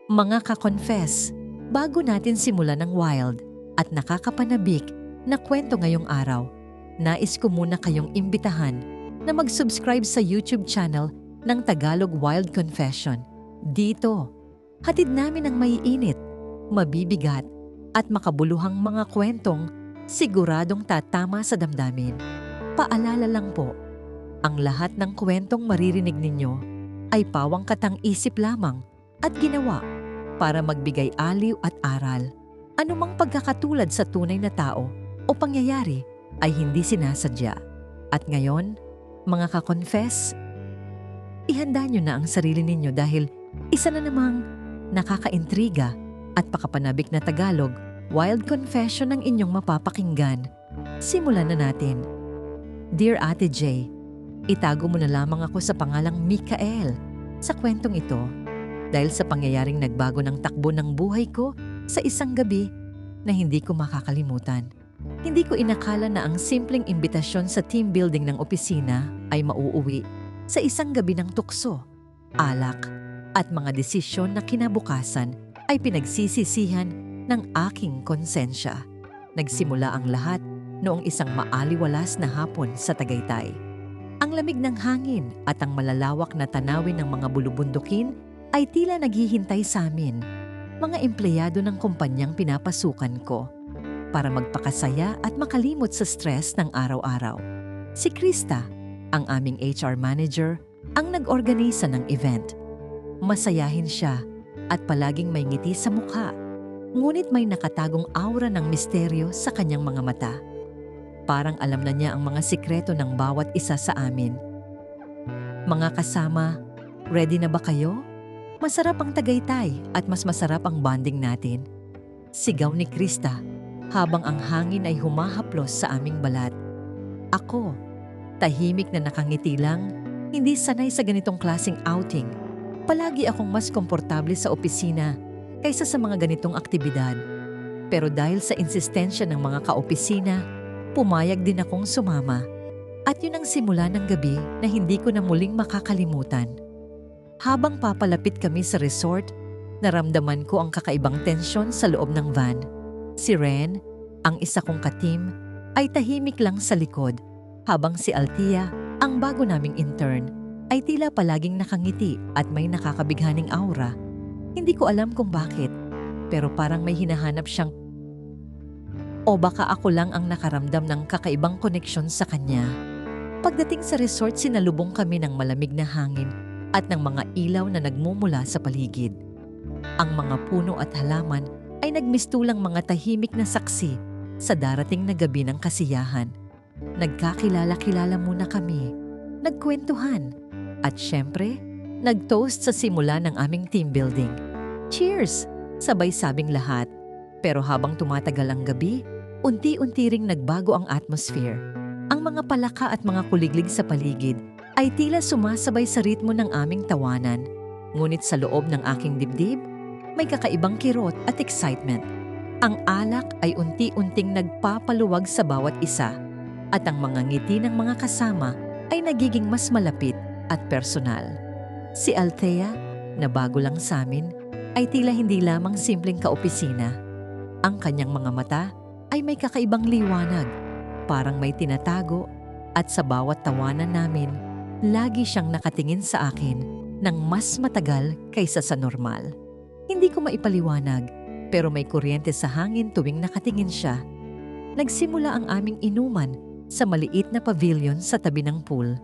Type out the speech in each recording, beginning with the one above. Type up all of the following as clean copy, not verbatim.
Mga ka-confess, bago natin simulan ng wild at nakakapanabik na kwento ngayong araw, nais ko muna kayong imbitahan na mag-subscribe sa YouTube channel ng Tagalog Wild Confession. Dito, hatid namin ang maiinit, mabibigat at makabuluhang mga kwentong siguradong tatama sa damdamin. Paalala lang po, ang lahat ng kwentong maririnig ninyo ay pawang katang-isip lamang at ginawa para magbigay aliw at aral. Anumang pagkakatulad sa tunay na tao o pangyayari ay hindi sinasadya. At ngayon, mga ka-confess, ihanda nyo na ang sarili ninyo dahil isa na namang nakakaintriga at pakapanabik na Tagalog Wild Confession ang inyong mapapakinggan. Simulan na natin. Dear Ate J, itago mo na lamang ako sa pangalang Mikael sa kwentong ito dahil sa pangyayaring nagbago ng takbo ng buhay ko sa isang gabi na hindi ko makakalimutan. Hindi ko inakala na ang simpleng imbitasyon sa team building ng opisina ay mauuwi sa isang gabi ng tukso, alak, at mga desisyon na kinabukasan ay pinagsisisihan ng aking konsensya. Nagsimula ang lahat noong isang maaliwalas na hapon sa Tagaytay. Ang lamig ng hangin at ang malalawak na tanawin ng mga bulubundukin ay tila naghihintay sa amin, mga empleyado ng kumpanyang pinapasukan ko, para magpakasaya at makalimot sa stress ng araw-araw. Si Krista, ang aming HR manager, ang nag-organisa ng event. Masayahin siya at palaging may ngiti sa mukha, ngunit may nakatagong aura ng misteryo sa kanyang mga mata. Parang alam na niya ang mga sikreto ng bawat isa sa amin. Mga kasama, ready na ba kayo? Masarap ang Tagaytay at mas masarap ang bonding natin. Sigaw ni Krista habang ang hangin ay humahaplos sa aming balat. Ako, tahimik na nakangiti lang, hindi sanay sa ganitong klaseng outing. Palagi akong mas komportable sa opisina kaysa sa mga ganitong aktibidad. Pero dahil sa insistensya ng mga kaopisina, pumayag din akong sumama. At yun ang simula ng gabi na hindi ko na muling makakalimutan. Habang papalapit kami sa resort, naramdaman ko ang kakaibang tensyon sa loob ng van. Si Ren, ang isa kong ka-team, ay tahimik lang sa likod, habang si Althea, ang bago naming intern, ay tila palaging nakangiti at may nakakabighaning aura. Hindi ko alam kung bakit, pero parang may hinahanap siyang o baka ako lang ang nakaramdam ng kakaibang koneksyon sa kanya. Pagdating sa resort, sinalubong kami ng malamig na hangin at ng mga ilaw na nagmumula sa paligid. Ang mga puno at halaman ay nagmistulang mga tahimik na saksi sa darating na gabi ng kasiyahan. Nagkakilala-kilala muna kami, nagkwentuhan, at syempre, nag-toast sa simula ng aming team building. Cheers! Sabay sabing lahat. Pero habang tumatagal ang gabi, unti-unti ring nagbago ang atmosphere. Ang mga palaka at mga kuliglig sa paligid ay tila sumasabay sa ritmo ng aming tawanan. Ngunit sa loob ng aking dibdib, may kakaibang kirot at excitement. Ang alak ay unti-unting nagpapaluwag sa bawat isa at ang mga ngiti ng mga kasama ay nagiging mas malapit at personal. Si Althea, na bago lang sa amin, ay tila hindi lamang simpleng kaopisina. Ang kanyang mga mata ay may kakaibang liwanag, parang may tinatago, at sa bawat tawanan namin, lagi siyang nakatingin sa akin ng mas matagal kaysa sa normal. Hindi ko maipaliwanag, pero may kuryente sa hangin tuwing nakatingin siya. Nagsimula ang aming inuman sa maliit na pavilion sa tabi ng pool.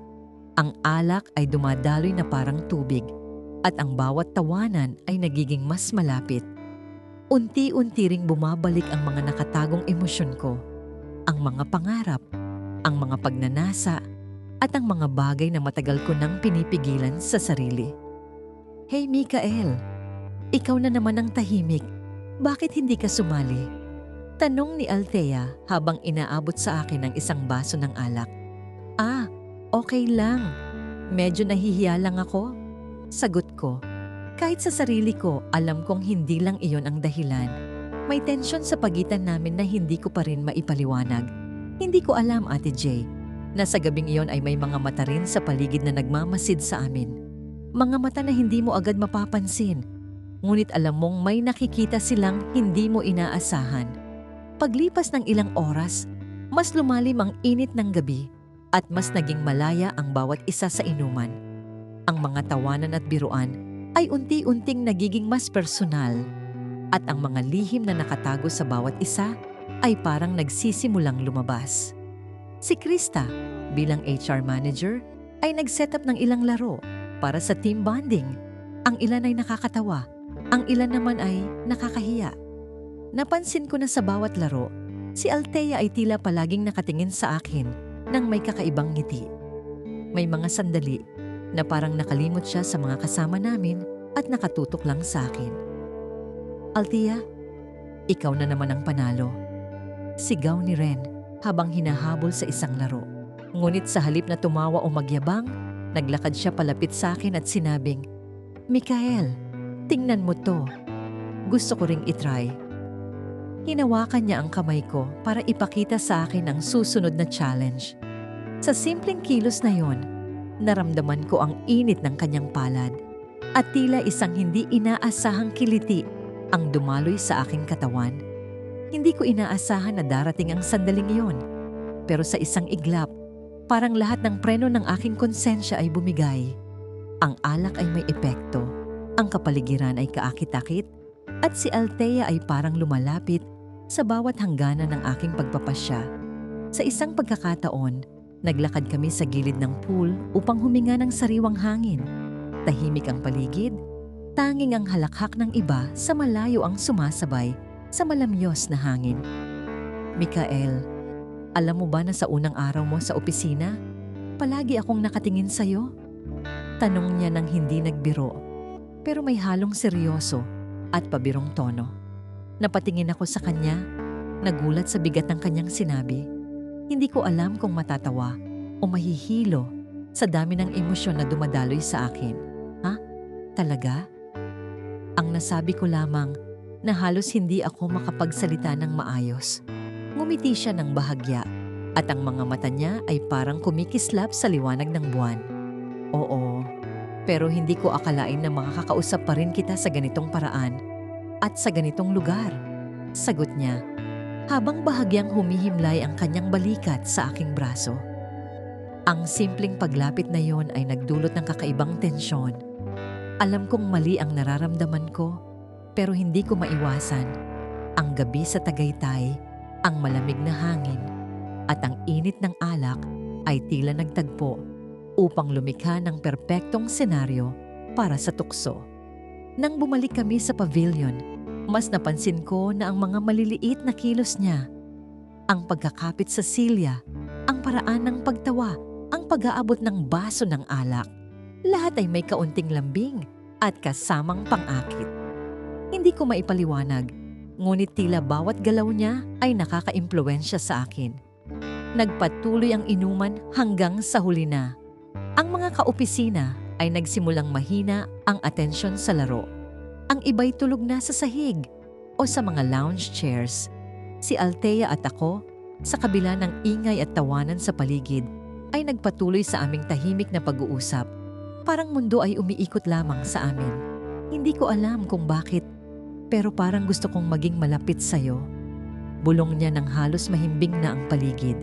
Ang alak ay dumadaloy na parang tubig, at ang bawat tawanan ay nagiging mas malapit. Unti-unti ring bumabalik ang mga nakatagong emosyon ko, ang mga pangarap, ang mga pagnanasa, at ang mga bagay na matagal ko nang pinipigilan sa sarili. Hey Mikael, ikaw na naman ang tahimik. Bakit hindi ka sumali? Tanong ni Althea habang inaabot sa akin ang isang baso ng alak. Okay lang. Medyo nahihiya lang ako. Sagot ko. Kahit sa sarili ko, alam kong hindi lang iyon ang dahilan. May tensyon sa pagitan namin na hindi ko pa rin maipaliwanag. Hindi ko alam, Ate J, na sa gabing iyon ay may mga mata rin sa paligid na nagmamasid sa amin. Mga mata na hindi mo agad mapapansin, Ngunit alam mong may nakikita silang hindi mo inaasahan. Paglipas ng ilang oras, mas lumalim ang init ng gabi at mas naging malaya ang bawat isa sa inuman. Ang mga tawanan at biruan ay unti-unting nagiging mas personal at ang mga lihim na nakatago sa bawat isa ay parang nagsisimulang lumabas. Si Krista, bilang HR manager, ay nag-setup ng ilang laro para sa team bonding. Ang ilan ay nakakatawa, ang ilan naman ay nakakahiya. Napansin ko na sa bawat laro, si Althea ay tila palaging nakatingin sa akin nang may kakaibang ngiti. May mga sandali na parang nakalimot siya sa mga kasama namin at nakatutok lang sa akin. Althea, ikaw na naman ang panalo. Sigaw ni Ren habang hinahabol sa isang laro. Ngunit sa halip na tumawa o magyabang, naglakad siya palapit sa akin at sinabing, "Mikael, tingnan mo to. Gusto ko ring itry." Hinawakan niya ang kamay ko para ipakita sa akin ang susunod na challenge. Sa simpleng kilos na yon, naramdaman ko ang init ng kanyang palad at tila isang hindi inaasahang kiliti ang dumaloy sa aking katawan. Hindi ko inaasahan na darating ang sandaling iyon. Pero sa isang iglap, parang lahat ng preno ng aking konsensya ay bumigay. Ang alak ay may epekto, ang kapaligiran ay kaakit-akit, at si Althea ay parang lumalapit sa bawat hangganan ng aking pagpapasya. Sa isang pagkakataon, naglakad kami sa gilid ng pool upang huminga ng sariwang hangin. Tahimik ang paligid, tanging ang halakhak ng iba sa malayo ang sumasabay sa malamyos na hangin. Mikael, alam mo ba na sa unang araw mo sa opisina, palagi akong nakatingin sa'yo? Tanong niya nang hindi nagbiro, pero may halong seryoso at pabirong tono. Napatingin ako sa kanya, nagulat sa bigat ng kanyang sinabi. Hindi ko alam kung matatawa o mahihilo sa dami ng emosyon na dumadaloy sa akin. Ha? Talaga? Ang nasabi ko lamang na halos hindi ako makapagsalita ng maayos. Ngumiti siya ng bahagya at ang mga mata niya ay parang kumikislap sa liwanag ng buwan. Oo, pero hindi ko akalain na makakausap pa rin kita sa ganitong paraan at sa ganitong lugar, sagot niya, habang bahagyang humihimlay ang kanyang balikat sa aking braso. Ang simpleng paglapit na yon ay nagdulot ng kakaibang tensyon. Alam kong mali ang nararamdaman ko, pero hindi ko maiwasan. Ang gabi sa Tagaytay, ang malamig na hangin, at ang init ng alak ay tila nagtagpo upang lumikha ng perpektong senaryo para sa tukso. Nang bumalik kami sa pavilion, mas napansin ko na ang mga maliliit na kilos niya, ang pagkakapit sa silya, ang paraan ng pagtawa, ang pag-aabot ng baso ng alak, lahat ay may kaunting lambing at kasamang pang-akit. Hindi ko maipaliwanag, ngunit tila bawat galaw niya ay nakaka-impluwensya sa akin. Nagpatuloy ang inuman hanggang sa huli na. Ang mga kaopisina ay nagsimulang mahina ang atensyon sa laro. Ang iba'y tulog na sa sahig o sa mga lounge chairs. Si Althea at ako, sa kabila ng ingay at tawanan sa paligid, ay nagpatuloy sa aming tahimik na pag-uusap. Parang mundo ay umiikot lamang sa amin. Hindi ko alam kung bakit, pero parang gusto kong maging malapit sa'yo. Bulong niya nang halos mahimbing na ang paligid.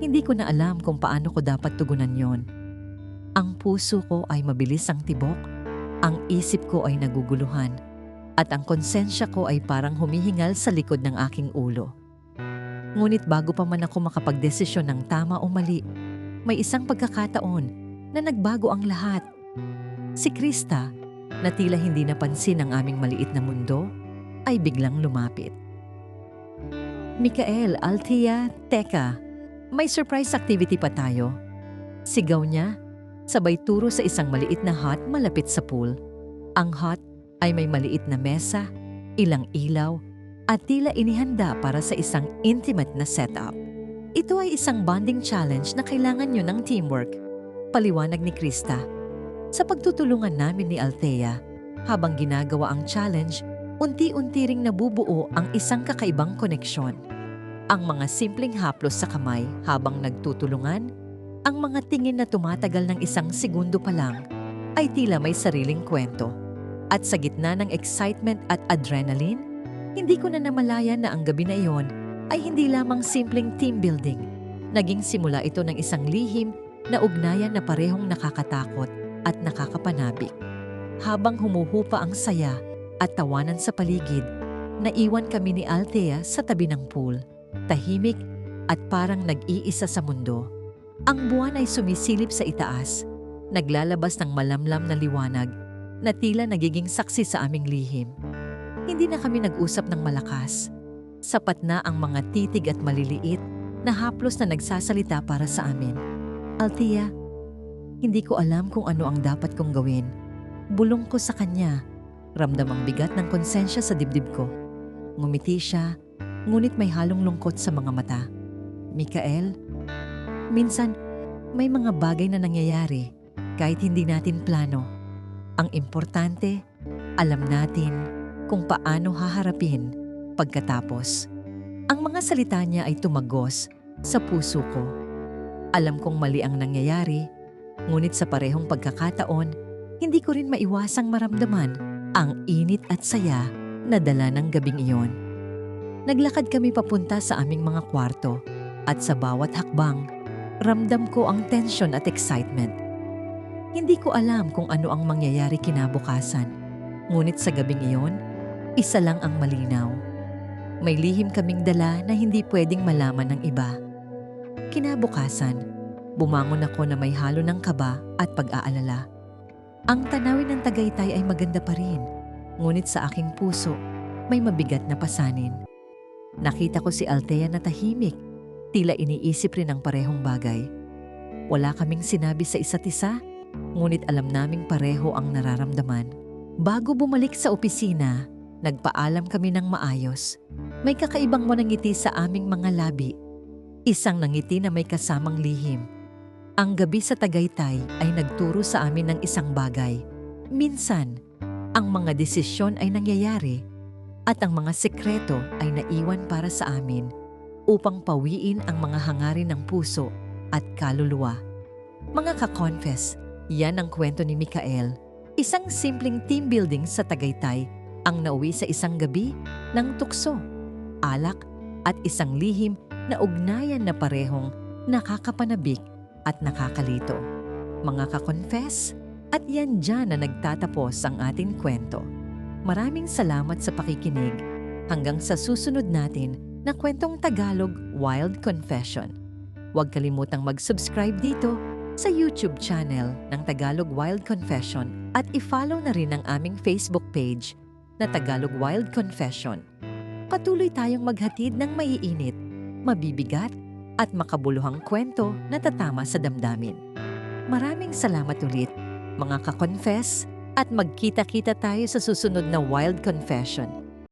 Hindi ko na alam kung paano ko dapat tugunan yon. Ang puso ko ay mabilis ang tibok, ang isip ko ay naguguluhan, at ang konsensya ko ay parang humihingal sa likod ng aking ulo. Ngunit bago pa man ako makapagdesisyon ng tama o mali, may isang pagkakataon na nagbago ang lahat. Si Krista, na tila hindi napansin ang aming maliit na mundo, ay biglang lumapit. Mikael, Althea, teka, may surprise activity pa tayo. Sigaw niya, sabay turo sa isang maliit na hut malapit sa pool. Ang hut ay may maliit na mesa, ilang ilaw, at tila inihanda para sa isang intimate na setup. Ito ay isang bonding challenge na kailangan nyo ng teamwork, paliwanag ni Krista. Sa pagtutulungan namin ni Althea, habang ginagawa ang challenge, unti-unti ring nabubuo ang isang kakaibang koneksyon. Ang mga simpleng haplos sa kamay habang nagtutulungan, ang mga tingin na tumatagal ng isang segundo pa lang, ay tila may sariling kwento. At sa gitna ng excitement at adrenaline, hindi ko na namalayan na ang gabi na iyon ay hindi lamang simpleng team building. Naging simula ito ng isang lihim na ugnayan na parehong nakakatakot at nakakapanabik. Habang humuhupa ang saya at tawanan sa paligid, naiwan kami ni Althea sa tabi ng pool, tahimik at parang nag-iisa sa mundo. Ang buwan ay sumisilip sa itaas, naglalabas ng malamlam na liwanag na tila nagiging saksi sa aming lihim. Hindi na kami nag-usap ng malakas. Sapat na ang mga titig at maliliit na haplos na nagsasalita para sa amin. Althea, hindi ko alam kung ano ang dapat kong gawin. Bulong ko sa kanya. Ramdam ang bigat ng konsensya sa dibdib ko. Ngumiti siya, ngunit may halong lungkot sa mga mata. Mikael, minsan may mga bagay na nangyayari kahit hindi natin plano. Ang importante, alam natin kung paano haharapin pagkatapos. Ang mga salita niya ay tumagos sa puso ko. Alam kong mali ang nangyayari, ngunit sa parehong pagkakataon, hindi ko rin maiwasang maramdaman ang init at saya na dala ng gabing iyon. Naglakad kami papunta sa aming mga kwarto at sa bawat hakbang, ramdam ko ang tensyon at excitement. Hindi ko alam kung ano ang mangyayari kinabukasan, ngunit sa gabing iyon, isa lang ang malinaw. May lihim kaming dala na hindi pwedeng malaman ng iba. Kinabukasan, bumangon ako na may halo ng kaba at pag-aalala. Ang tanawin ng Tagaytay ay maganda pa rin, ngunit sa aking puso, may mabigat na pasanin. Nakita ko si Althea na tahimik, tila iniisip rin ang parehong bagay. Wala kaming sinabi sa isa't isa, ngunit alam naming pareho ang nararamdaman. Bago bumalik sa opisina, nagpaalam kami ng maayos. May kakaibang manangiti sa aming mga labi. Isang nangiti na may kasamang lihim. Ang gabi sa Tagaytay ay nagturo sa amin ng isang bagay. Minsan, ang mga desisyon ay nangyayari at ang mga sekreto ay naiwan para sa amin upang pawiin ang mga hangarin ng puso at kaluluwa. Mga ka-confess, yan ang kwento ni Mikael, isang simpleng team building sa Tagaytay ang nauwi sa isang gabi ng tukso, alak at isang lihim na ugnayan na parehong nakakapanabik at nakakalito. Mga ka-confess, at yan dyan na nagtatapos ang ating kwento. Maraming salamat sa pakikinig. Hanggang sa susunod natin na kwentong Tagalog Wild Confession. Huwag kalimutang mag-subscribe dito sa YouTube channel ng Tagalog Wild Confession at i-follow na rin ang aming Facebook page na Tagalog Wild Confession. Patuloy tayong maghatid ng maiinit, mabibigat at makabuluhang kwento na tatama sa damdamin. Maraming salamat ulit, mga ka-confess, at magkita-kita tayo sa susunod na Wild Confession.